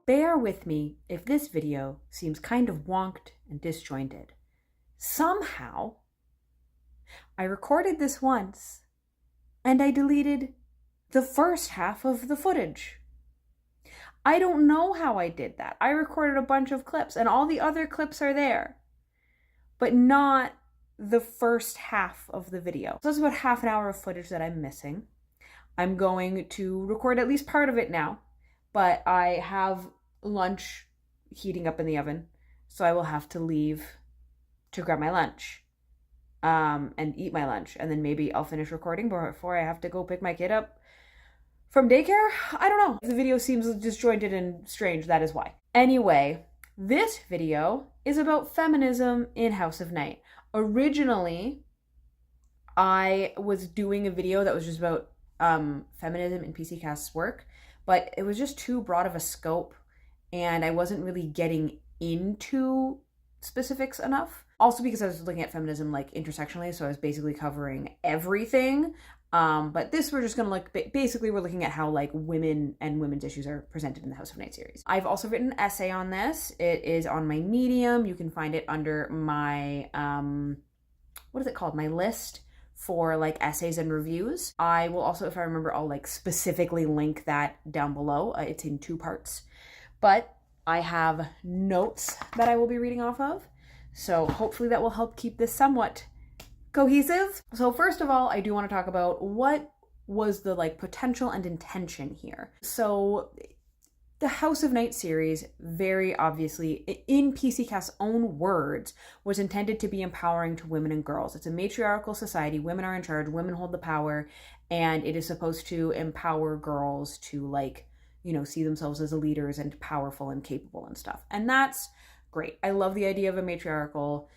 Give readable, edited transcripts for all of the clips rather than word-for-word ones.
bear with me if this video seems kind of wonked and disjointed. Somehow, I recorded this once and I deleted the first half of the footage. I don't know how I did that. I recorded a bunch of clips and all the other clips are there, but not the first half of the video. So that's about half an hour of footage that I'm missing. I'm going to record at least part of it now, but I have lunch heating up in the oven, so I will have to leave to grab my lunch and eat my lunch, and then maybe I'll finish recording before I have to go pick my kid up from daycare. I don't know. If the video seems disjointed and strange, that is why. Anyway, this video is about feminism in House of Night. Originally, I was doing a video that was just about feminism in PCcast's work, but it was just too broad of a scope and I wasn't really getting into specifics enough. Also because I was looking at feminism like intersectionally, so I was basically covering everything. But this we're just gonna basically we're looking at how like women and women's issues are presented in the House of Night series. I've also written an essay on this. It is on my Medium. You can find it under my, what is it called? My list for like essays and reviews. I will also, if I remember, I'll like specifically link that down below. It's in 2 parts, but I have notes that I will be reading off of. So hopefully that will help keep this somewhat cohesive. So first of all, I do want to talk about what was the like potential and intention here. So the House of Night series, very obviously, in PCcast's own words, was intended to be empowering to women and girls. It's a matriarchal society. Women are in charge. Women hold the power. And it is supposed to empower girls to like, you know, see themselves as leaders and powerful and capable and stuff. And that's great. I love the idea of a matriarchal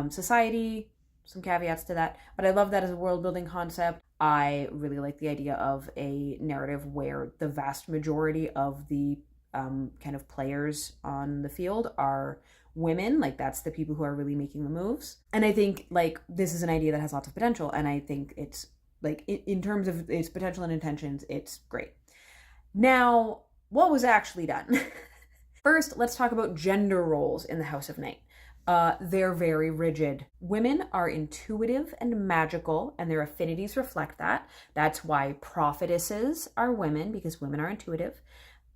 society. Some caveats to that, but I love that as a world building concept. I really like the idea of a narrative where the vast majority of the kind of players on the field are women. Like that's the people who are really making the moves. And I think like this is an idea that has lots of potential. And I think it's like in terms of its potential and intentions, it's great. Now, what was actually done? First, let's talk about gender roles in the House of Night. They're very rigid. Women are intuitive and magical, and their affinities reflect that. That's why prophetesses are women, because women are intuitive.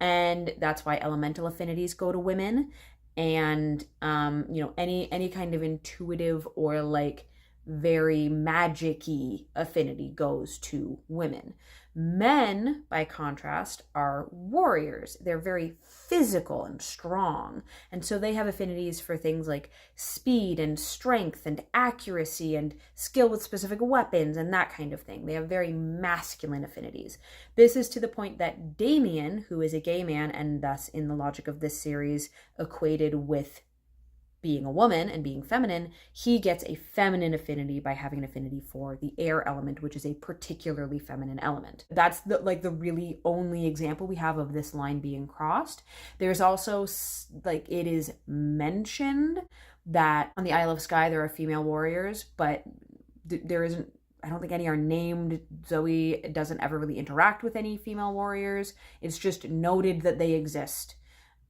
And that's why elemental affinities go to women. And, you know, any kind of intuitive or like very magic-y affinity goes to women. Men, by contrast, are warriors. They're very physical and strong. And so they have affinities for things like speed and strength and accuracy and skill with specific weapons and that kind of thing. They have very masculine affinities. This is to the point that Damien, who is a gay man and thus in the logic of this series equated with being a woman and being feminine, he gets a feminine affinity by having an affinity for the air element, which is a particularly feminine element. That's the really only example we have of this line being crossed. There's also like it is mentioned that on the Isle of Skye there are female warriors, but there isn't, I don't think any are named. Zoe doesn't ever really interact with any female warriors. It's just noted that they exist.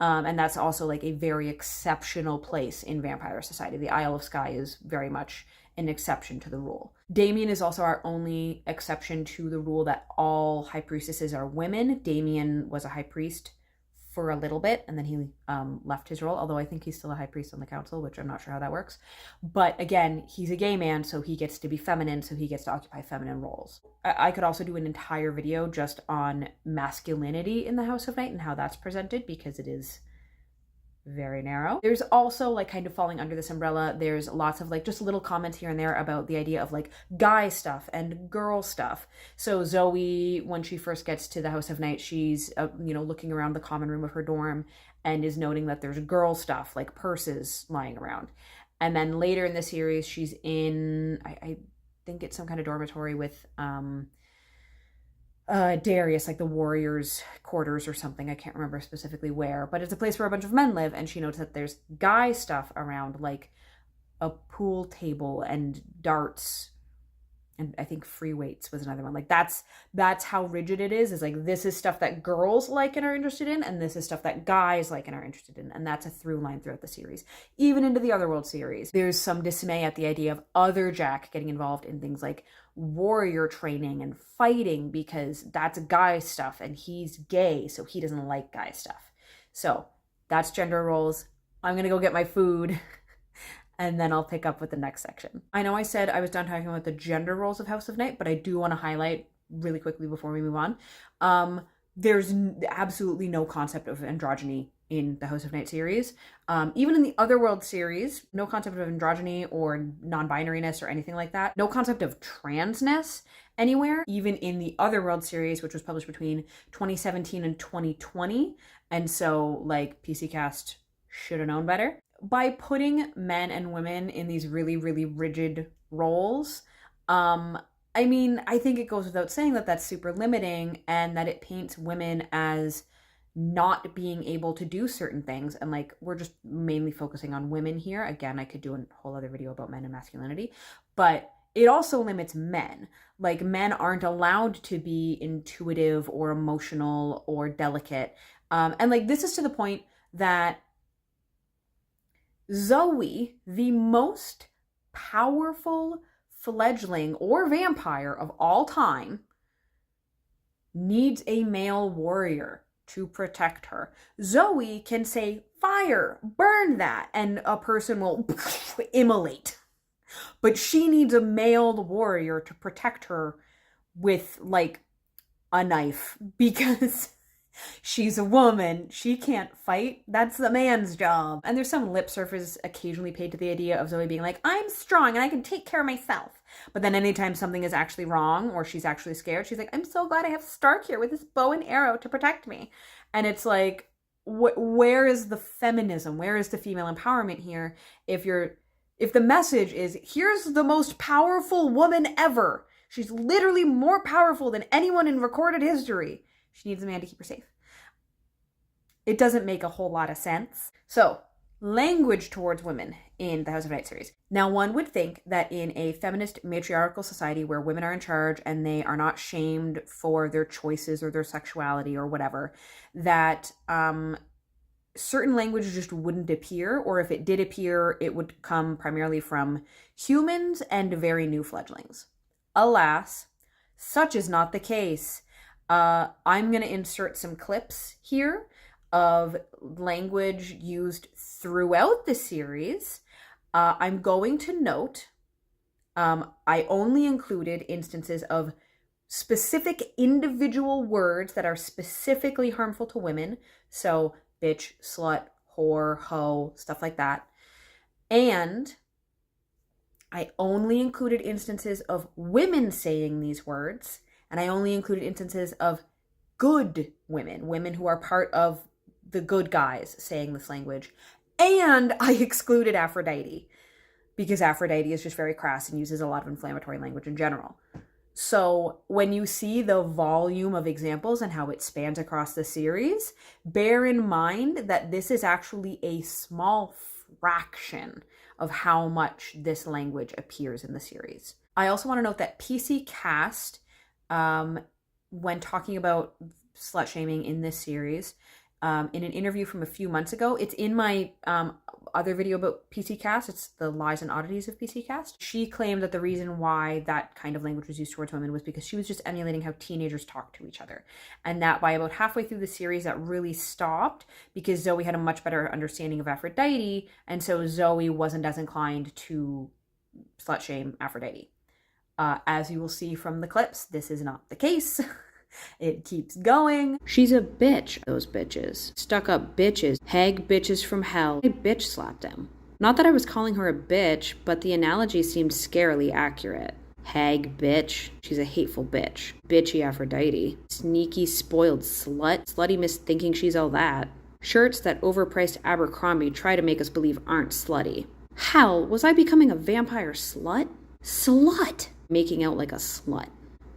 And that's also like a very exceptional place in vampire society. The Isle of Skye is very much an exception to the rule. Damien is also our only exception to the rule that all high priestesses are women. Damien was a high priest for a little bit, and then he left his role, although I think he's still a high priest on the council, which I'm not sure how that works. But again, he's a gay man, so he gets to be feminine, so he gets to occupy feminine roles. I could also do an entire video just on masculinity in the House of Night and how that's presented, because it is very narrow. There's also like kind of falling under this umbrella, there's lots of like just little comments here and there about the idea of like guy stuff and girl stuff. So Zoe, when she first gets to the House of Night, she's you know, looking around the common room of her dorm and is noting that there's girl stuff like purses lying around. And then later in the series she's in, I think it's some kind of dormitory with Darius, like the warriors' quarters or something. I can't remember specifically where, but it's a place where a bunch of men live, and she notes that there's guy stuff around, like a pool table and darts And I think free weights was another one. Like that's how rigid it is like this is stuff that girls like and are interested in, and this is stuff that guys like and are interested in. And that's a through line throughout the series. Even into the Otherworld series, there's some dismay at the idea of other Jack getting involved in things like warrior training and fighting, because that's guy stuff and he's gay, so he doesn't like guy stuff. So that's gender roles. I'm gonna go get my food and then I'll pick up with the next section. I know I said I was done talking about the gender roles of House of Night, but I do want to highlight really quickly before we move on. There's absolutely no concept of androgyny in the House of Night series. Even in the Otherworld series, no concept of androgyny or non-binariness or anything like that. No concept of transness anywhere. Even in the Otherworld series, which was published between 2017 and 2020. And so, like, PC Cast should have known better. By putting men and women in these really, really rigid roles, I mean, I think it goes without saying that that's super limiting, and that it paints women as not being able to do certain things. And like, we're just mainly focusing on women here. Again, I could do a whole other video about men and masculinity, but it also limits men. Like, men aren't allowed to be intuitive or emotional or delicate. And like, this is to the point that Zoe, the most powerful fledgling or vampire of all time, needs a male warrior to protect her. Zoe can say, fire, burn that, and a person will immolate. But she needs a male warrior to protect her with, like, a knife, because she's a woman. She can't fight. That's the man's job. And there's some lip service occasionally paid to the idea of Zoe being like, I'm strong and I can take care of myself. But then anytime something is actually wrong or she's actually scared, she's like, I'm so glad I have Stark here with his bow and arrow to protect me. And it's like, where is the feminism? Where is the female empowerment here? If the message is, here's the most powerful woman ever. She's literally more powerful than anyone in recorded history. She needs a man to keep her safe. It doesn't make a whole lot of sense. So, language towards women in the House of Night series. Now, one would think that in a feminist matriarchal society where women are in charge and they are not shamed for their choices or their sexuality or whatever, that certain language just wouldn't appear, or if it did appear, it would come primarily from humans and very new fledglings. Alas, such is not the case. I'm going to insert some clips here of language used throughout the series. I'm going to note, I only included instances of specific individual words that are specifically harmful to women. So, bitch, slut, whore, hoe, stuff like that. And I only included instances of women saying these words. And I only included instances of good women who are part of the good guys saying this language. And I excluded Aphrodite, because Aphrodite is just very crass and uses a lot of inflammatory language in general. So when you see the volume of examples and how it spans across the series, bear in mind that this is actually a small fraction of how much this language appears in the series. I also want to note that PC Cast, when talking about slut shaming in this series, in an interview from a few months ago, it's in my other video about PC Cast, it's the lies and oddities of PC Cast. She claimed that the reason why that kind of language was used towards women was because she was just emulating how teenagers talk to each other. And that by about halfway through the series, that really stopped because Zoe had a much better understanding of Aphrodite, and so Zoe wasn't as inclined to slut shame Aphrodite. As you will see from the clips, this is not the case. It keeps going. She's a bitch, those bitches. Stuck up bitches. Hag bitches from hell. I bitch slapped him. Not that I was calling her a bitch, but the analogy seemed scarily accurate. Hag bitch. She's a hateful bitch. Bitchy Aphrodite. Sneaky, spoiled slut. Slutty miss thinking she's all that. Shirts that overpriced Abercrombie try to make us believe aren't slutty. Hell, was I becoming a vampire slut? Slut! Making out like a slut.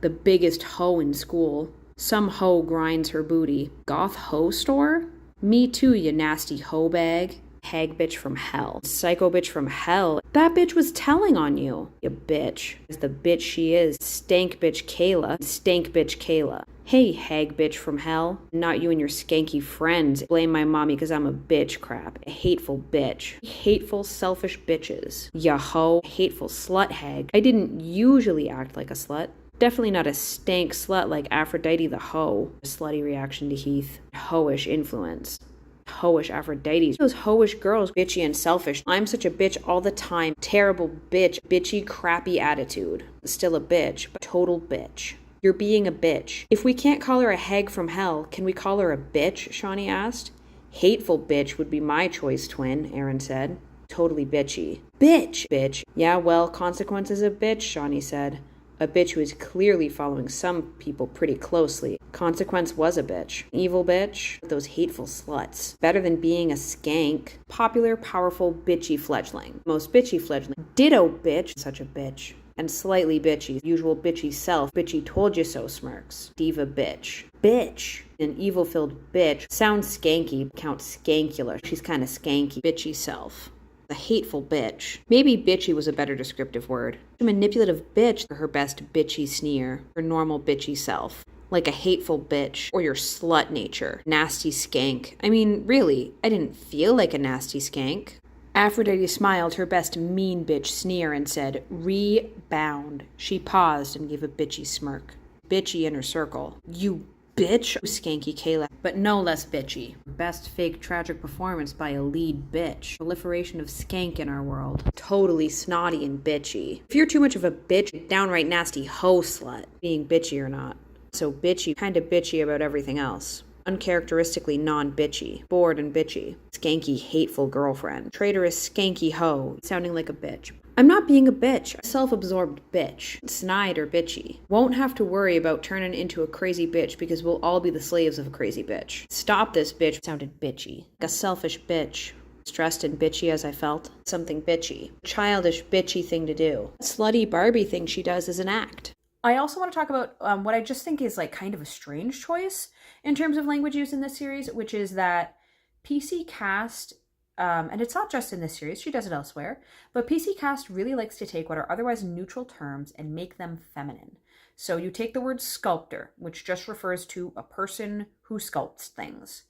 The biggest hoe in school. Some hoe grinds her booty. Goth hoe store? Me too, you nasty hoe bag. Hag bitch from hell. Psycho bitch from hell. That bitch was telling on you. You bitch. It's the bitch she is. Stank bitch Kayla. Stank bitch Kayla. Hey, hag bitch from hell. Not you and your skanky friends. Blame my mommy because I'm a bitch crap. A hateful bitch. Hateful, selfish bitches. Ya hoe. Hateful slut hag. I didn't usually act like a slut. Definitely not a stank slut like Aphrodite the hoe. A slutty reaction to Heath. Hoish influence. Hoish Aphrodites. Those hoish girls, bitchy and selfish. I'm such a bitch all the time. Terrible bitch. Bitchy, crappy attitude. Still a bitch, but total bitch. You're being a bitch. If we can't call her a hag from hell, can we call her a bitch? Shawnee asked. Hateful bitch would be my choice, twin, Aaron said. Totally bitchy. Bitch! Bitch. Yeah, well, consequences of bitch, Shawnee said. A bitch who is clearly following some people pretty closely. Consequence was a bitch. Evil bitch. Those hateful sluts. Better than being a skank. Popular, powerful, bitchy fledgling. Most bitchy fledgling. Ditto bitch. Such a bitch. And slightly bitchy. Usual bitchy self. Bitchy told you so smirks. Diva bitch. Bitch. An evil-filled bitch. Sounds skanky. Count skankular. She's kind of skanky. Bitchy self. A hateful bitch. Maybe bitchy was a better descriptive word. A manipulative bitch, her best bitchy sneer. Her normal bitchy self. Like a hateful bitch. Or your slut nature. Nasty skank. I mean, really, I didn't feel like a nasty skank. Aphrodite smiled her best mean bitch sneer and said, "Rebound." She paused and gave a bitchy smirk. Bitchy in her circle. You bitch, skanky Kayla, but no less bitchy. Best fake tragic performance by a lead bitch. Proliferation of skank in our world. Totally snotty and bitchy. If you're too much of a bitch, downright nasty hoe slut, being bitchy or not. So bitchy, kinda bitchy about everything else. Uncharacteristically non-bitchy. Bored and bitchy. Skanky, hateful girlfriend. Traitorous, skanky hoe, sounding like a bitch. I'm not being a bitch. A self-absorbed bitch. Snide or bitchy. Won't have to worry about turning into a crazy bitch because we'll all be the slaves of a crazy bitch. Stop this bitch sounded bitchy. Like a selfish bitch. Stressed and bitchy as I felt. Something bitchy. Childish, bitchy thing to do. A slutty Barbie thing she does is an act. I also want to talk about what I just think is like kind of a strange choice in terms of language use in this series, which is that PC Cast, and it's not just in this series, she does it elsewhere, but PC Cast really likes to take what are otherwise neutral terms and make them feminine. So you take the word sculptor, which just refers to a person who sculpts things,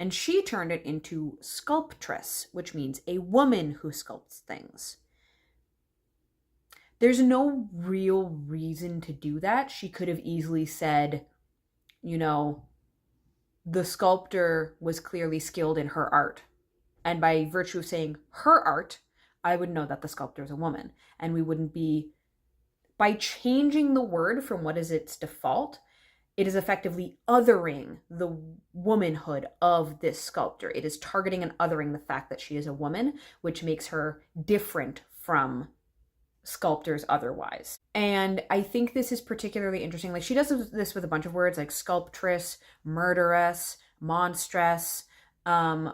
and she turned it into sculptress, which means a woman who sculpts things. There's no real reason to do that. She could have easily said, you know, the sculptor was clearly skilled in her art. And by virtue of saying her art, I would know that the sculptor is a woman. And we wouldn't be, by changing the word from what is its default, it is effectively othering the womanhood of this sculptor. It is targeting and othering the fact that she is a woman, which makes her different from sculptors otherwise. And I think this is particularly interesting. Like, she does this with a bunch of words like sculptress, murderess, monstress. And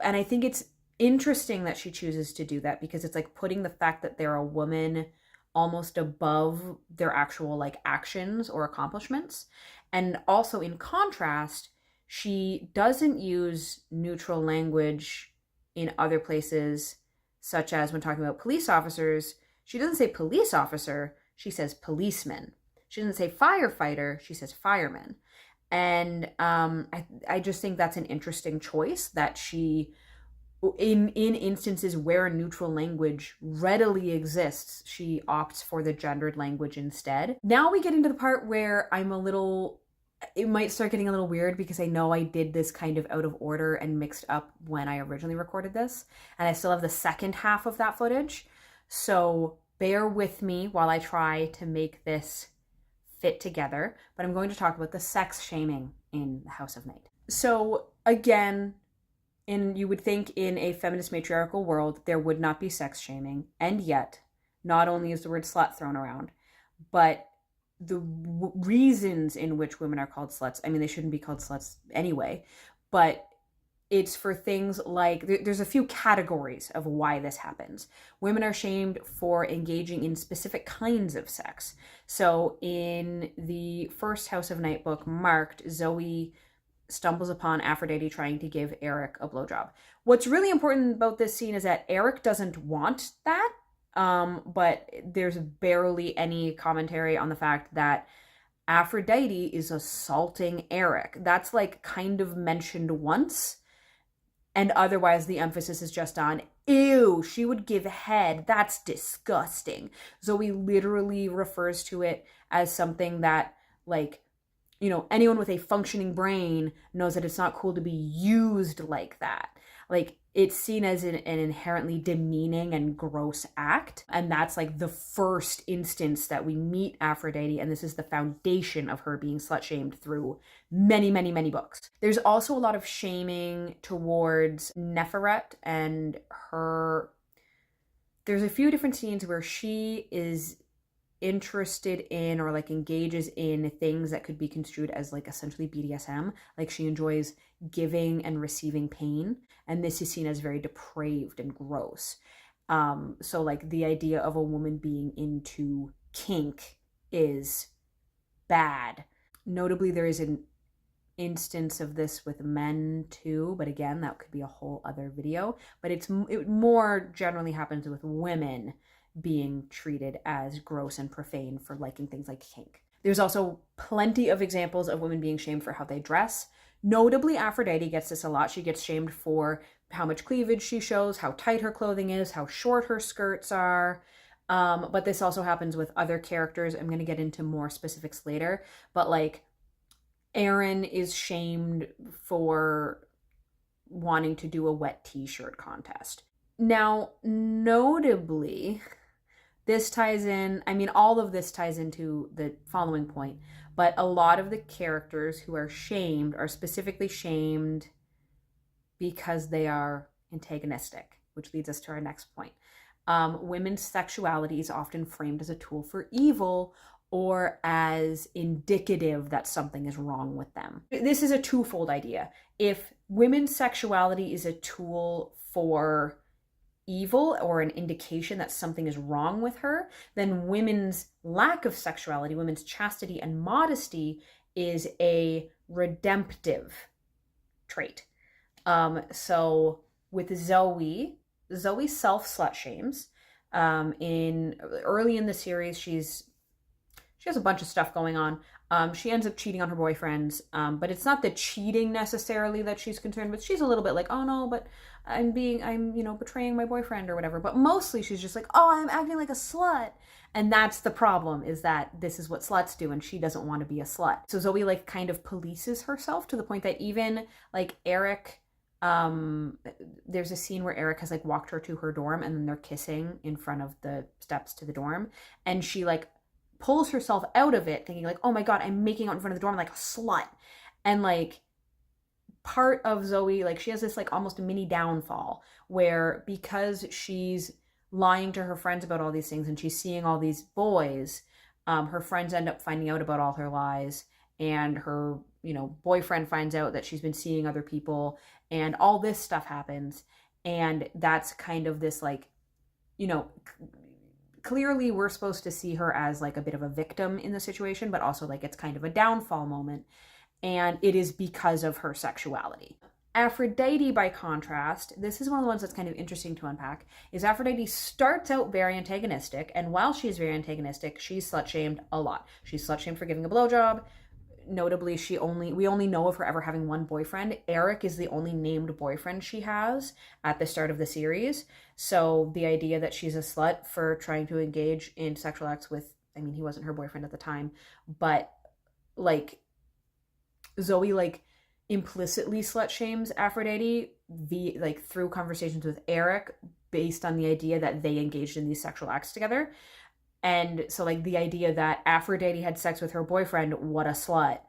I think it's interesting that she chooses to do that because it's like putting the fact that they're a woman almost above their actual like actions or accomplishments. And also in contrast, she doesn't use neutral language in other places, such as when talking about police officers. She doesn't say police officer, she says policeman. She doesn't say firefighter, she says fireman. And I just think that's an interesting choice that she, in instances where neutral language readily exists, she opts for the gendered language instead. Now we get into the part where it might start getting a little weird because I know I did this kind of out of order and mixed up when I originally recorded this. And I still have the second half of that footage. So bear with me while I try to make this fit together, but I'm going to talk about the sex shaming in the House of Night. So again, you would think in a feminist matriarchal world, there would not be sex shaming. And yet, not only is the word slut thrown around, but the reasons in which women are called sluts, I mean, they shouldn't be called sluts anyway, but it's for things like, there's a few categories of why this happens. Women are shamed for engaging in specific kinds of sex. So in the first House of Night book, Marked, Zoe stumbles upon Aphrodite trying to give Eric a blowjob. What's really important about this scene is that Eric doesn't want that, but there's barely any commentary on the fact that Aphrodite is assaulting Eric. That's like kind of mentioned once, and otherwise the emphasis is just on, ew, she would give head. That's disgusting. Zoe literally refers to it as something that, like, you know, anyone with a functioning brain knows that it's not cool to be used like that. Like, it's seen as an inherently demeaning and gross act. And that's like the first instance that we meet Aphrodite. And this is the foundation of her being slut shamed through many, many, many books. There's also a lot of shaming towards Neferet and her. There's a few different scenes where she is interested in or like engages in things that could be construed as like essentially BDSM. Like, she enjoys giving and receiving pain, and this is seen as very depraved and gross. So like the idea of a woman being into kink is bad. Notably, there is an instance of this with men too, but again, that could be a whole other video. But it more generally happens with women being treated as gross and profane for liking things like kink. There's also plenty of examples of women being shamed for how they dress. Notably, Aphrodite gets this a lot. She gets shamed for how much cleavage she shows, how tight her clothing is, how short her skirts are. But this also happens with other characters. I'm going to get into more specifics later. But like, Aaron is shamed for wanting to do a wet t-shirt contest. Now, notably, this ties in, I mean, all of this ties into the following point, but a lot of the characters who are shamed are specifically shamed because they are antagonistic, which leads us to our next point. Women's sexuality is often framed as a tool for evil or as indicative that something is wrong with them. This is a twofold idea. If women's sexuality is a tool for evil or an indication that something is wrong with her, then women's lack of sexuality, women's chastity and modesty is a redemptive trait. So with Zoe self-slut shames. Early in the series, she has a bunch of stuff going on. She ends up cheating on her boyfriends, but it's not the cheating necessarily that she's concerned with. She's a little bit like, oh no, but I'm betraying my boyfriend or whatever. But mostly she's just like, oh, I'm acting like a slut. And that's the problem, is that this is what sluts do, and she doesn't want to be a slut. So Zoe like kind of polices herself to the point that even like Eric, there's a scene where Eric has like walked her to her dorm, and then they're kissing in front of the steps to the dorm, and she like pulls herself out of it thinking like, oh my god, I'm making out in front of the dorm like a slut. And like, part of Zoe, like, she has this like almost a mini downfall where, because she's lying to her friends about all these things and she's seeing all these boys, her friends end up finding out about all her lies, and her boyfriend finds out that she's been seeing other people, and all this stuff happens. And that's kind of this like, clearly we're supposed to see her as like a bit of a victim in the situation, but also like it's kind of a downfall moment, and it is because of her sexuality. Aphrodite, by contrast, this is one of the ones that's kind of interesting to unpack, is Aphrodite starts out very antagonistic, and while she's very antagonistic, she's slut-shamed a lot. She's slut-shamed for giving a blowjob. Notably, we only know of her ever having one boyfriend. Eric is the only named boyfriend she has at the start of the series. So the idea that she's a slut for trying to engage in sexual acts with, he wasn't her boyfriend at the time, but like, Zoe like implicitly slut shames Aphrodite through conversations with Eric based on the idea that they engaged in these sexual acts together. And so like the idea that Aphrodite had sex with her boyfriend, what a slut.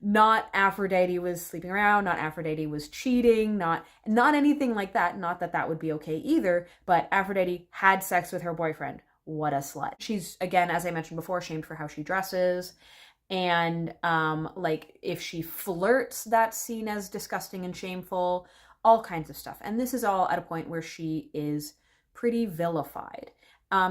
Not Aphrodite was sleeping around, not Aphrodite was cheating, not anything like that. Not that that would be okay either, but Aphrodite had sex with her boyfriend. What a slut. She's, again, as I mentioned before, shamed for how she dresses. And like, if she flirts, that's seen as disgusting and shameful, all kinds of stuff. And this is all at a point where she is pretty vilified.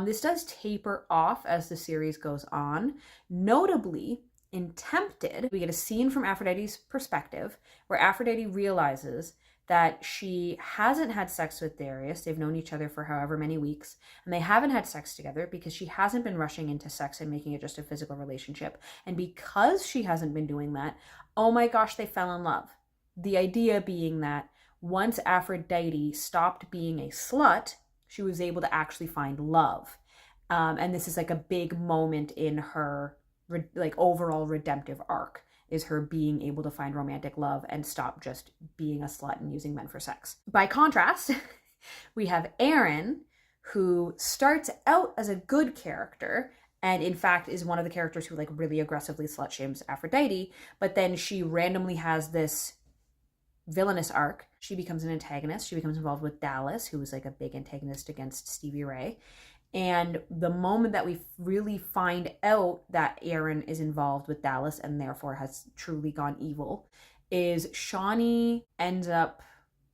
This does taper off as the series goes on. Notably, In Tempted, we get a scene from Aphrodite's perspective where Aphrodite realizes that she hasn't had sex with Darius. They've known each other for however many weeks, and they haven't had sex together because she hasn't been rushing into sex and making it just a physical relationship. And because she hasn't been doing that, oh my gosh, they fell in love. The idea being that once Aphrodite stopped being a slut, she was able to actually find love. And this is like a big moment in her like overall redemptive arc, is her being able to find romantic love and stop just being a slut and using men for sex. By contrast, we have Aaron, who starts out as a good character and in fact is one of the characters who like really aggressively slut shames Aphrodite, but then she randomly has this villainous arc. She becomes an antagonist. She becomes involved with Dallas, who was like a big antagonist against Stevie Ray. And the moment that we really find out that Aaron is involved with Dallas and therefore has truly gone evil is Shawnee ends up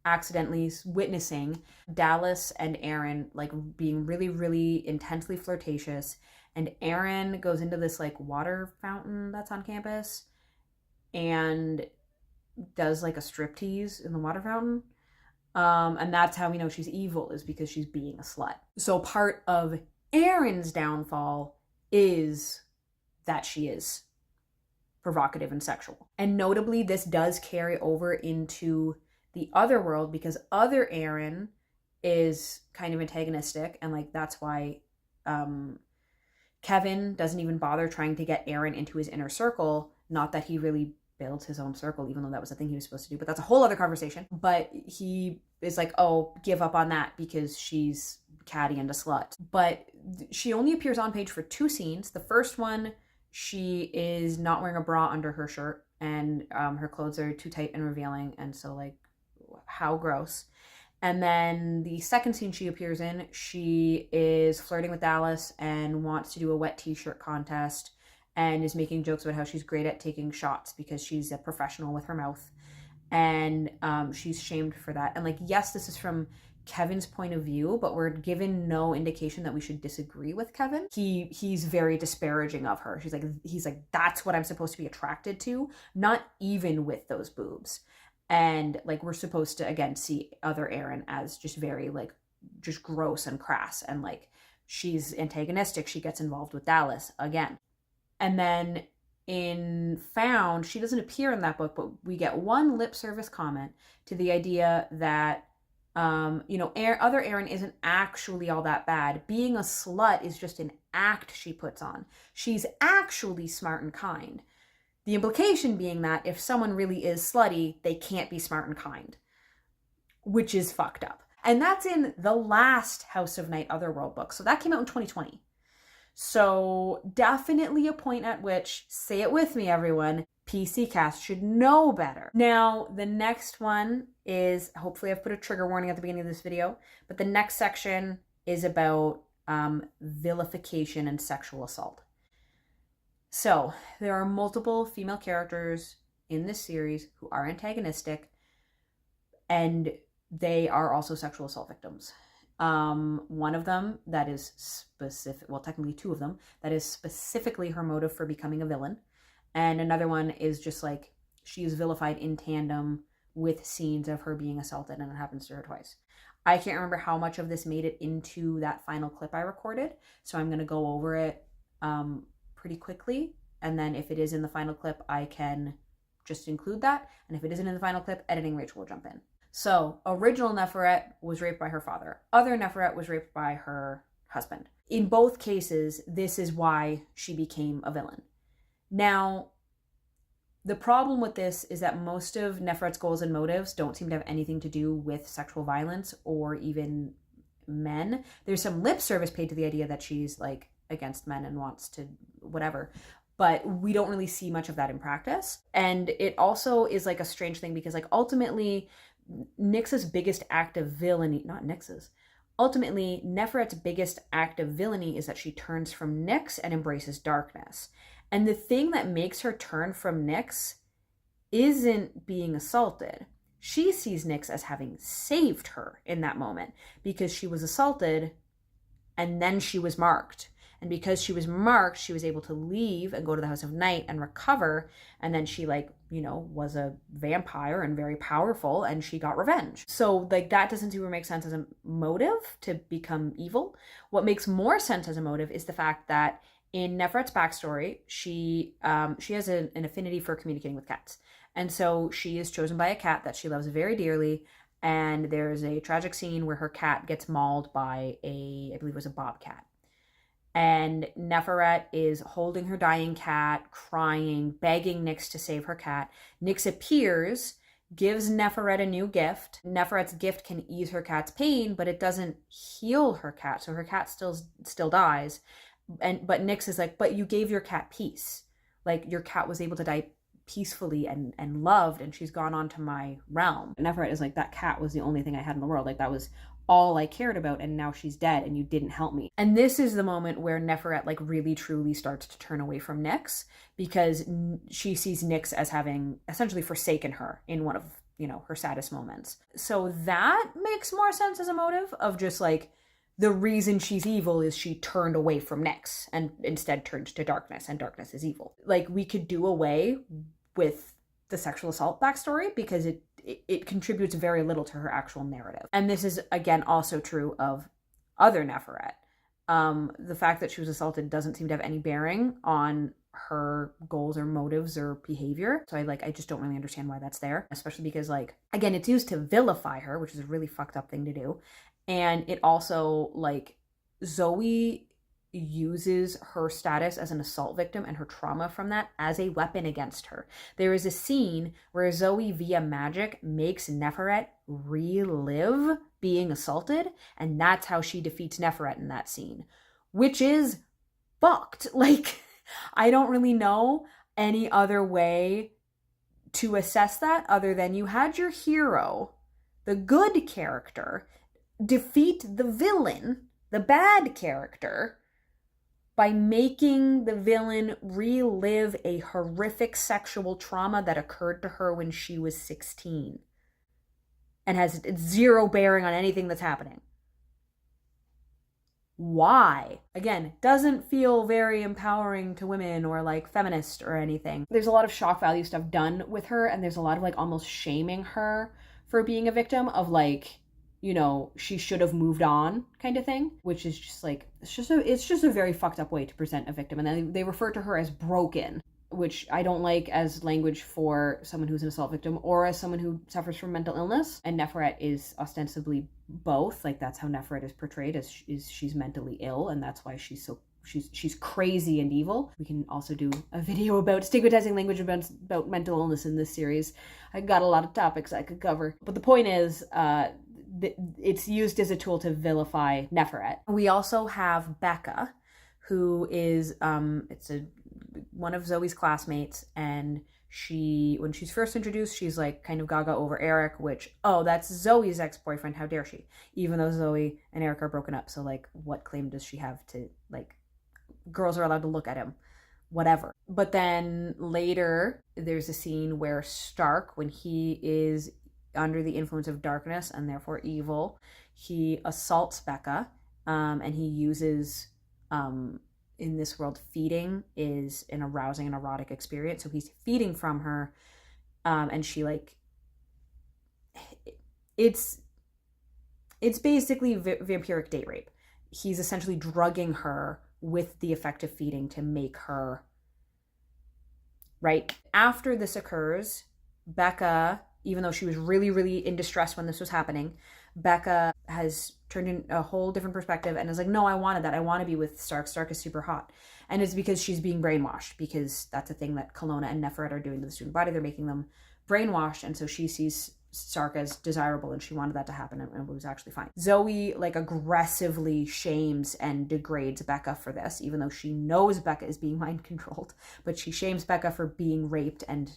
accidentally witnessing Dallas and Aaron like being really, really intensely flirtatious. And Aaron goes into this like water fountain that's on campus and does like a striptease in the water fountain. And that's how we know she's evil, is because she's being a slut. So part of Aaron's downfall is that she is provocative and sexual. And notably, this does carry over into the other world because other Aaron is kind of antagonistic. And like, that's why Kevin doesn't even bother trying to get Aaron into his inner circle. Not that he really builds his own circle, even though that was the thing he was supposed to do, but that's a whole other conversation. But he is like, oh, give up on that because she's catty and a slut. But she only appears on page for 2 scenes. The first one, she is not wearing a bra under her shirt and her clothes are too tight and revealing, and so like, how gross. And then the second scene she appears in, she is flirting with Dallas and wants to do a wet t-shirt contest and is making jokes about how she's great at taking shots because she's a professional with her mouth. And she's shamed for that. And like, yes, this is from Kevin's point of view, but we're given no indication that we should disagree with Kevin. He's very disparaging of her. He's like, that's what I'm supposed to be attracted to, not even with those boobs. And like, we're supposed to, again, see other Aaron as just very like, just gross and crass. And like, she's antagonistic. She gets involved with Dallas again. And then in Found, she doesn't appear in that book, but we get one lip service comment to the idea that, other Aaron isn't actually all that bad. Being a slut is just an act she puts on. She's actually smart and kind. The implication being that if someone really is slutty, they can't be smart and kind, which is fucked up. And that's in the last House of Night Otherworld book. So that came out in 2020. So definitely a point at which, say it with me, everyone, PC Cast should know better. Now, the next one is, hopefully I've put a trigger warning at the beginning of this video, but the next section is about vilification and sexual assault. So there are multiple female characters in this series who are antagonistic, and they are also sexual assault victims. One of them that is specific, well, technically 2 of them, that is specifically her motive for becoming a villain. And another one is just like, she is vilified in tandem with scenes of her being assaulted, and it happens to her twice. I can't remember how much of this made it into that final clip I recorded, so I'm going to go over it pretty quickly. And then if it is in the final clip, I can just include that. And if it isn't in the final clip, editing Rachel will jump in. So, original Neferet was raped by her father. Other Neferet was raped by her husband. In both cases, this is why she became a villain. Now, the problem with this is that most of Neferet's goals and motives don't seem to have anything to do with sexual violence or even men. There's some lip service paid to the idea that she's like against men and wants to whatever, but we don't really see much of that in practice. And it also is like a strange thing because like ultimately Nyx's biggest act of villainy, not Nyx's, ultimately Neferet's biggest act of villainy is that she turns from Nyx and embraces darkness. And the thing that makes her turn from Nyx isn't being assaulted. She sees Nyx as having saved her in that moment because she was assaulted and then she was marked. And because she was marked, she was able to leave and go to the House of Night and recover. And then she, like, you know, was a vampire and very powerful, and she got revenge. So, like, that doesn't super make sense as a motive to become evil. What makes more sense as a motive is the fact that in Neferet's backstory, she has an affinity for communicating with cats. And so she is chosen by a cat that she loves very dearly. And there's a tragic scene where her cat gets mauled by I believe it was a bobcat. And Neferet is holding her dying cat, crying, begging Nyx to save her cat. Nyx appears, gives Neferet a new gift. Neferet's gift can ease her cat's pain, but it doesn't heal her cat, so her cat still dies. But Nyx is like, but you gave your cat peace. Like, your cat was able to die peacefully and loved, and she's gone on to my realm. And Neferet is like, that cat was the only thing I had in the world. Like, that was all I cared about, and now she's dead and you didn't help me. And this is the moment where Neferet, like, really truly starts to turn away from Nyx, because she sees Nyx as having essentially forsaken her in one of, you know, her saddest moments. So that makes more sense as a motive of just, like, the reason she's evil is she turned away from Nyx and instead turned to darkness, and darkness is evil. Like, we could do away with the sexual assault backstory because it contributes very little to her actual narrative. And this is, again, also true of other Neferet. The fact that she was assaulted doesn't seem to have any bearing on her goals or motives or behavior. So I just don't really understand why that's there, especially because, like, again, it's used to vilify her, which is a really fucked up thing to do. And it also, like, Zoe uses her status as an assault victim and her trauma from that as a weapon against her. There is a scene where Zoe, via magic, makes Neferet relive being assaulted, and that's how she defeats Neferet in that scene, which is fucked. Like, I don't really know any other way to assess that other than you had your hero, the good character, defeat the villain, the bad character, by making the villain relive a horrific sexual trauma that occurred to her when she was 16 and has zero bearing on anything that's happening. Why? Again, doesn't feel very empowering to women or, like, feminist or anything. There's a lot of shock value stuff done with her, and there's a lot of, like, almost shaming her for being a victim of, like, you know, she should have moved on kind of thing, which is just, like, it's just a very fucked up way to present a victim. And then they refer to her as broken, which I don't like as language for someone who's an assault victim or as someone who suffers from mental illness. And Neferet is ostensibly both. Like, that's how Neferet is portrayed, as she's mentally ill, and that's why she's crazy and evil. We can also do a video about stigmatizing language about mental illness in this series. I got a lot of topics I could cover. But the point is, it's used as a tool to vilify Neferet. We also have Becca, who is one of Zoe's classmates, and when she's first introduced, she's, like, kind of gaga over Eric, which, oh, that's Zoe's ex-boyfriend, how dare she? Even though Zoe and Eric are broken up, so, like, what claim does she have to, like, girls are allowed to look at him, whatever. But then later, there's a scene where Stark, when he is under the influence of darkness and therefore evil, he assaults Becca, and he uses, in this world, feeding is an arousing and erotic experience. So he's feeding from her, and she, like, it's basically vampiric date rape. He's essentially drugging her with the effect of feeding to make her, right? After this occurs, Becca, even though she was really, really in distress when this was happening, Becca has turned in a whole different perspective and is like, no, I wanted that. I want to be with Stark. Stark is super hot. And it's because she's being brainwashed, because that's a thing that Kelowna and Neferet are doing to the student body. They're making them brainwashed. And so she sees Stark as desirable, and she wanted that to happen, and it was actually fine. Zoe, like, aggressively shames and degrades Becca for this, even though she knows Becca is being mind controlled, but she shames Becca for being raped and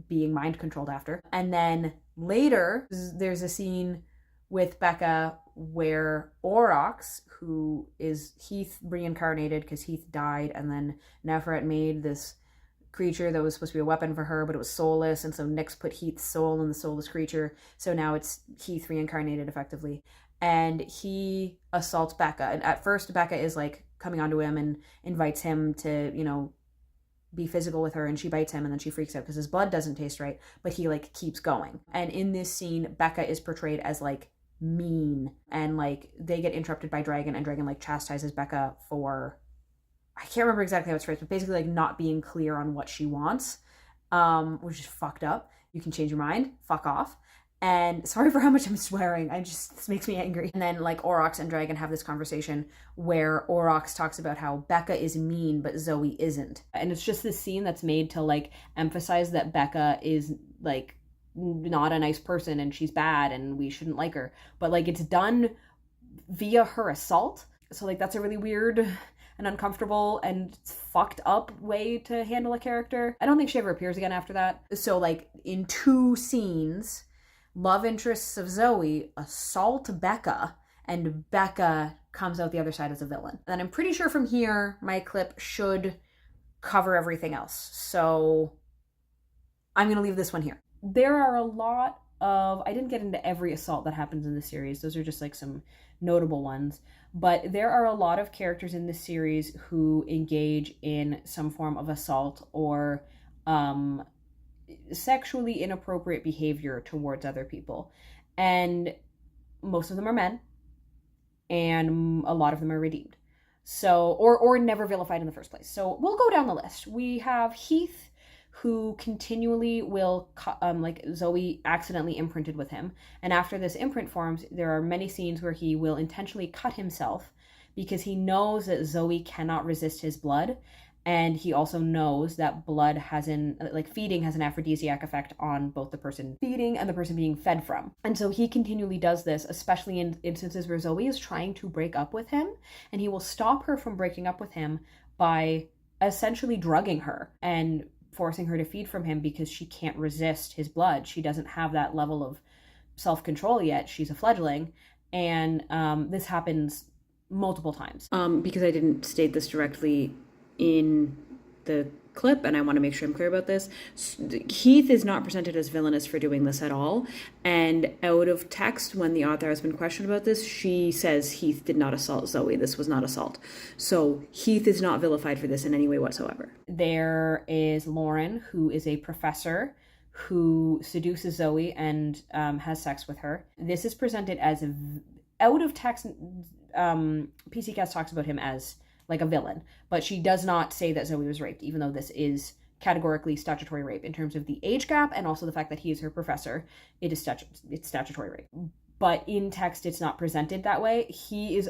being mind controlled after. And then later, there's a scene with Becca where Aurochs, who is Heath reincarnated because Heath died, and then Neferet made this creature that was supposed to be a weapon for her, but it was soulless, and so Nyx put Heath's soul in the soulless creature, so now it's Heath reincarnated effectively. And he assaults Becca, and at first Becca is, like, coming onto him and invites him to, you know, be physical with her, and she bites him, and then she freaks out because his blood doesn't taste right, but he like keeps going. And in this scene, Becca is portrayed as like mean, and like they get interrupted by Dragon, and Dragon like chastises Becca for, I can't remember exactly how it's phrased, but basically like not being clear on what she wants, which is fucked up. You can change your mind, fuck off. And sorry for how much I'm swearing. This makes me angry. And then like Aurochs and Dragon have this conversation where Aurochs talks about how Becca is mean, but Zoe isn't. And it's just this scene that's made to like emphasize that Becca is like not a nice person and she's bad and we shouldn't like her. But like it's done via her assault. So like that's a really weird and uncomfortable and fucked up way to handle a character. I don't think she ever appears again after that. So like in 2 scenes, love interests of Zoe assault Becca, and Becca comes out the other side as a villain. And I'm pretty sure from here, my clip should cover everything else. So I'm going to leave this one here. There are a lot of, I didn't get into every assault that happens in the series. Those are just like some notable ones. But there are a lot of characters in this series who engage in some form of assault or sexually inappropriate behavior towards other people, and most of them are men, and a lot of them are redeemed, so or never vilified in the first place. So we'll go down the list. We have Heath, who continually will like Zoe accidentally imprinted with him, and after this imprint forms, there are many scenes where he will intentionally cut himself because he knows that Zoe cannot resist his blood. And he also knows that blood feeding has an aphrodisiac effect on both the person feeding and the person being fed from. And so he continually does this, especially in instances where Zoe is trying to break up with him. And he will stop her from breaking up with him by essentially drugging her and forcing her to feed from him because she can't resist his blood. She doesn't have that level of self-control yet. She's a fledgling. And this happens multiple times. Because I didn't state this directly in the clip, and I want to make sure I'm clear about this. Heath is not presented as villainous for doing this at all, and out of text, when the author has been questioned about this, she says Heath did not assault Zoe. This was not assault. So Heath is not vilified for this in any way whatsoever. There is Lauren, who is a professor who seduces Zoe and has sex with her. This is presented as out of text. PCcast talks about him as like a villain, but she does not say that Zoe was raped, even though this is categorically statutory rape in terms of the age gap and also the fact that he is her professor. It's statutory rape. But in text, it's not presented that way. He's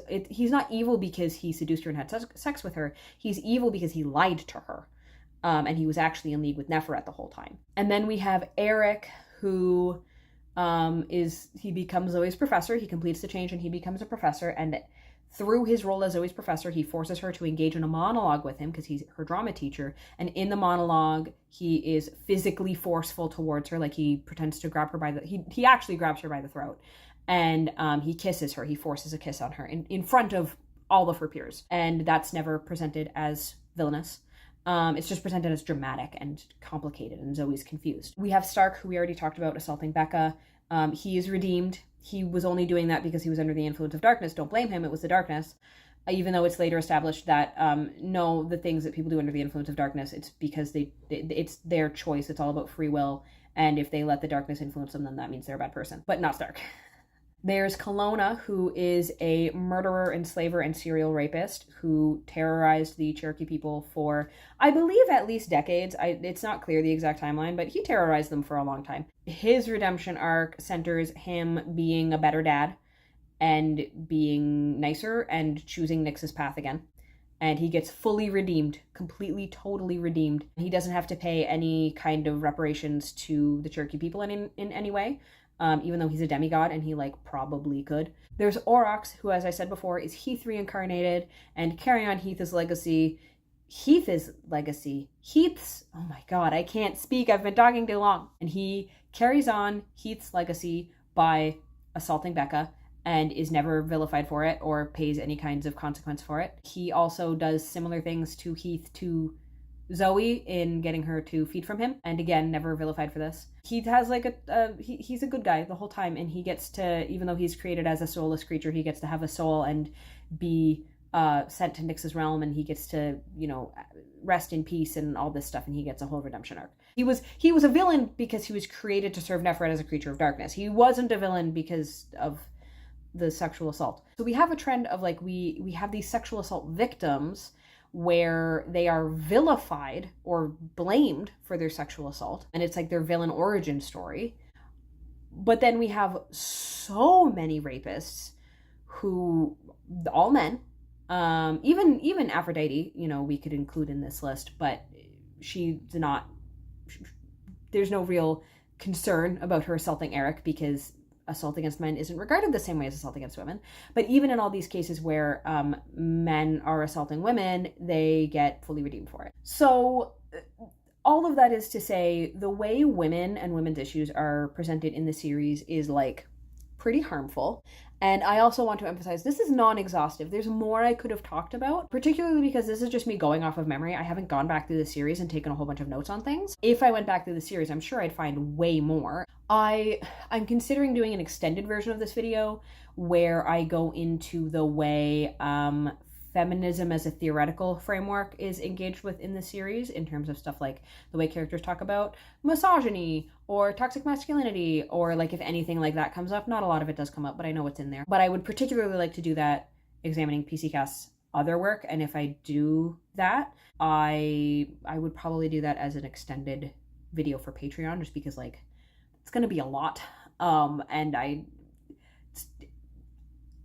not evil because he seduced her and had sex with her. He's evil because he lied to her, and he was actually in league with Neferet the whole time. And then we have Eric, who he becomes Zoe's professor. He completes the change and he becomes a professor, and through his role as Zoe's professor, he forces her to engage in a monologue with him because he's her drama teacher. And in the monologue, he is physically forceful towards her. Like he pretends to grab her he actually grabs her by the throat. And he kisses her. He forces a kiss on her in front of all of her peers. And that's never presented as villainous. It's just presented as dramatic and complicated, and Zoe's confused. We have Stark, who we already talked about, assaulting Becca. He is redeemed. He was only doing that because he was under the influence of darkness. Don't blame him. It was the darkness. Even though it's later established that no, the things that people do under the influence of darkness, it's because it's their choice. It's all about free will. And if they let the darkness influence them, then that means they're a bad person. But not Stark. There's Kelowna, who is a murderer, enslaver, and serial rapist who terrorized the Cherokee people for, I believe, at least decades. It's not clear the exact timeline, but he terrorized them for a long time. His redemption arc centers him being a better dad and being nicer and choosing Nyx's path again. And he gets fully redeemed, completely, totally redeemed. He doesn't have to pay any kind of reparations to the Cherokee people in any way. Even though he's a demigod and he probably could. There's Aurochs, who, as I said before, is Heath reincarnated and carrying on Heath's legacy. Heath's, oh my god, I can't speak, I've been talking too long. And he carries on Heath's legacy by assaulting Becca and is never vilified for it or pays any kinds of consequence for it. He also does similar things to Heath to Zoe in getting her to feed from him, and again, never vilified for this. He has he's a good guy the whole time, and he gets to, even though he's created as a soulless creature, he gets to have a soul and be sent to Nyx's realm, and he gets to, you know, rest in peace and all this stuff, and he gets a whole redemption arc. He was a villain because he was created to serve Neferet as a creature of darkness. He wasn't a villain because of the sexual assault. So we have a trend of like, we have these sexual assault victims where they are vilified or blamed for their sexual assault, and it's like their villain origin story. But then we have so many rapists who, all men, even Aphrodite, you know, we could include in this list, but there's no real concern about her assaulting Eric because assault against men isn't regarded the same way as assault against women. But even in all these cases where men are assaulting women, they get fully redeemed for it. So all of that is to say, the way women and women's issues are presented in the series is like pretty harmful. And I also want to emphasize, this is non-exhaustive. There's more I could have talked about, particularly because this is just me going off of memory. I haven't gone back through the series and taken a whole bunch of notes on things. If I went back through the series, I'm sure I'd find way more. I'm considering doing an extended version of this video where I go into the way feminism as a theoretical framework is engaged with in the series, in terms of stuff like the way characters talk about misogyny or toxic masculinity, or like if anything like that comes up. Not a lot of it does come up, but I know it's in there. But I would particularly like to do that examining PCcast's other work, and if I do that, I would probably do that as an extended video for Patreon, just because like it's gonna be a lot, and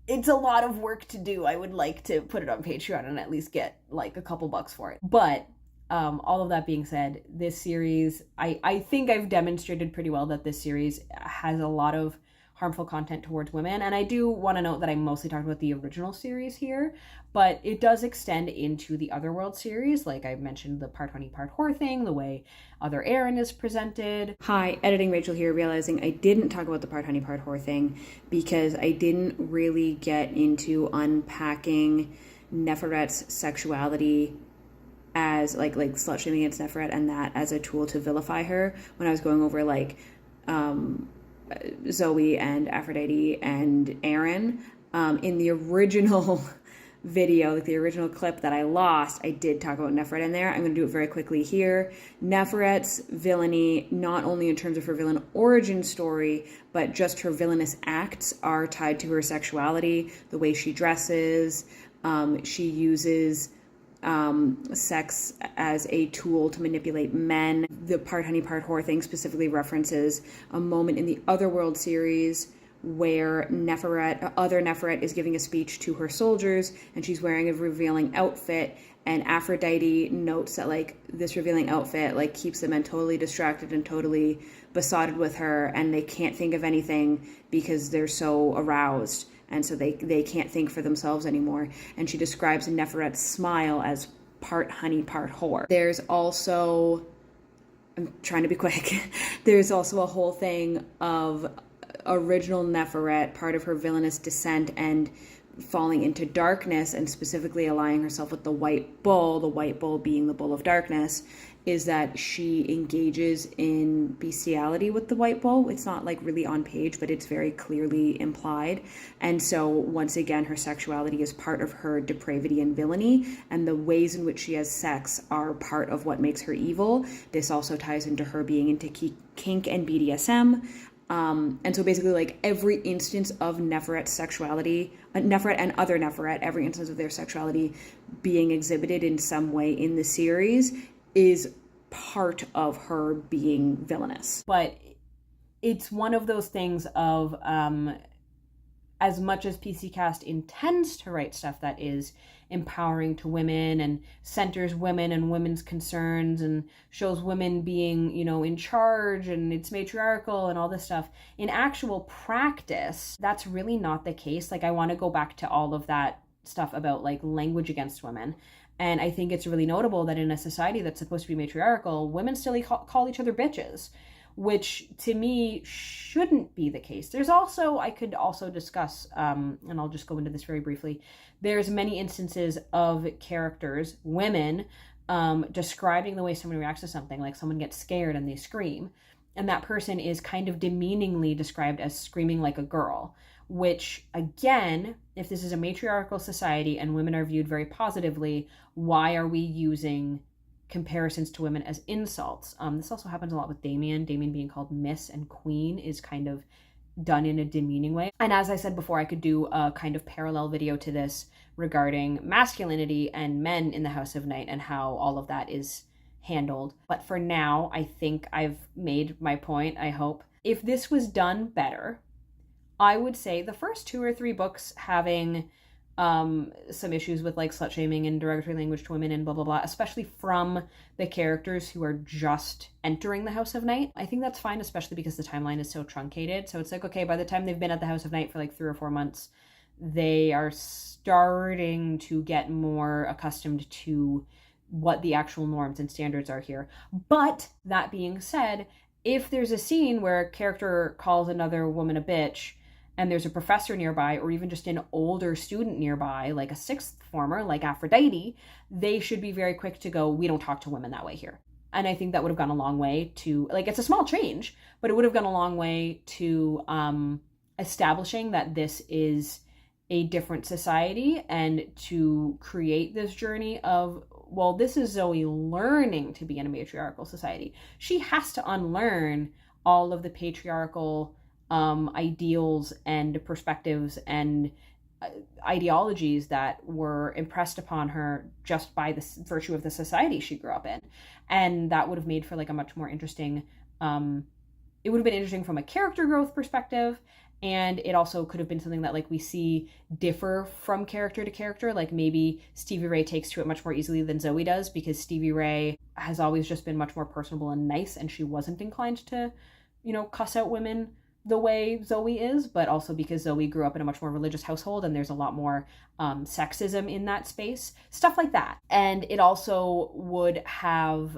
it's a lot of work to do. I would like to put it on Patreon and at least get like a couple bucks for it. But all of that being said, this series, I think I've demonstrated pretty well that this series has a lot of harmful content towards women. And I do want to note that I mostly talked about the original series here, but it does extend into the Otherworld series. Like I mentioned, the part honey, part whore thing, the way Other Aaron is presented. Hi, Editing Rachel here, realizing I didn't talk about the part honey, part whore thing because I didn't really get into unpacking Neferet's sexuality as like slut shaming against Neferet, and that as a tool to vilify her when I was going over like Zoe and Aphrodite and Aaron. In the original video, like the original clip that I lost, I did talk about Neferet in there. I'm going to do it very quickly here. Neferet's villainy, not only in terms of her villain origin story, but just her villainous acts are tied to her sexuality, the way she dresses. She uses sex as a tool to manipulate men. The part honey, part whore thing specifically references a moment in the Otherworld series where other Neferet is giving a speech to her soldiers, and she's wearing a revealing outfit, and Aphrodite notes that like this revealing outfit like keeps the men totally distracted and totally besotted with her, and they can't think of anything because they're so aroused. And so they can't think for themselves anymore. And she describes Neferet's smile as part honey, part whore. There's also, I'm trying to be quick, there's also a whole thing of original Neferet, part of her villainous descent and falling into darkness, and specifically allying herself with the white bull being the bull of darkness, is that she engages in bestiality with the white bull. It's not like really on page, but it's very clearly implied. And so once again, her sexuality is part of her depravity and villainy, and the ways in which she has sex are part of what makes her evil. This also ties into her being into kink and BDSM. And so basically like every instance of Neferet's sexuality, Neferet and other Neferet, every instance of their sexuality being exhibited in some way in the series is part of her being villainous. But it's one of those things of, as much as PCcast intends to write stuff that is empowering to women and centers women and women's concerns and shows women being, you know, in charge and it's matriarchal and all this stuff, in actual practice, that's really not the case. Like I want to go back to all of that stuff about like language against women. And I think it's really notable that in a society that's supposed to be matriarchal, women still call each other bitches, which to me shouldn't be the case. There's also, I could also discuss, and I'll just go into this very briefly, there's many instances of characters, women, describing the way someone reacts to something, like someone gets scared and they scream, and that person is kind of demeaningly described as screaming like a girl, which again, if this is a matriarchal society and women are viewed very positively, why are we using comparisons to women as insults? This also happens a lot with Damien. Damien being called Miss and Queen is kind of done in a demeaning way. And as I said before, I could do a kind of parallel video to this regarding masculinity and men in the House of Night and how all of that is handled. But for now, I think I've made my point, I hope. If this was done better, I would say the first 2 or 3 books having some issues with like slut shaming and derogatory language to women and blah blah blah, especially from the characters who are just entering the House of Night. I think that's fine, especially because the timeline is so truncated. So it's like, okay, by the time they've been at the House of Night for like 3 or 4 months, they are starting to get more accustomed to what the actual norms and standards are here. But that being said, if there's a scene where a character calls another woman a bitch, and there's a professor nearby, or even just an older student nearby, like a 6th former, like Aphrodite, they should be very quick to go, we don't talk to women that way here. And I think that would have gone a long way to, like, it's a small change, but it would have gone a long way to establishing that this is a different society and to create this journey of, well, this is Zoe learning to be in a matriarchal society. She has to unlearn all of the patriarchal ideals and perspectives and ideologies that were impressed upon her just by the virtue of the society she grew up in. And that would have made for like a much more interesting, it would have been interesting from a character growth perspective. And it also could have been something that like we see differ from character to character. Like maybe Stevie Ray takes to it much more easily than Zoe does, because Stevie Ray has always just been much more personable and nice, and she wasn't inclined to, you know, cuss out women the way Zoe is, but also because Zoe grew up in a much more religious household and there's a lot more sexism in that space, stuff like that. And it also would have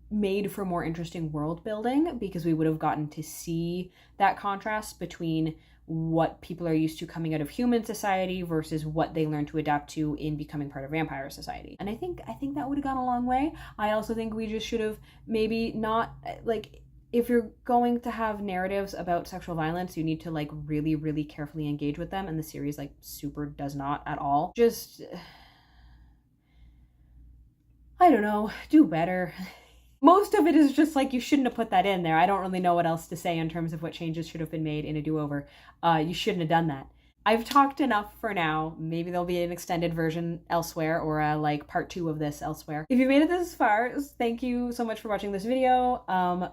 made for more interesting world building, because we would have gotten to see that contrast between what people are used to coming out of human society versus what they learn to adapt to in becoming part of vampire society. And I think that would have gone a long way. I also think we just should have maybe not, like, if you're going to have narratives about sexual violence, you need to like really, really carefully engage with them. And the series like super does not at all. Just, I don't know, do better. Most of it is just like, you shouldn't have put that in there. I don't really know what else to say in terms of what changes should have been made in a do-over. You shouldn't have done that. I've talked enough for now. Maybe there'll be an extended version elsewhere, or a like part 2 of this elsewhere. If you made it this far, thank you so much for watching this video.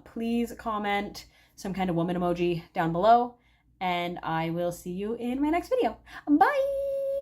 Please comment some kind of woman emoji down below, and I will see you in my next video. Bye!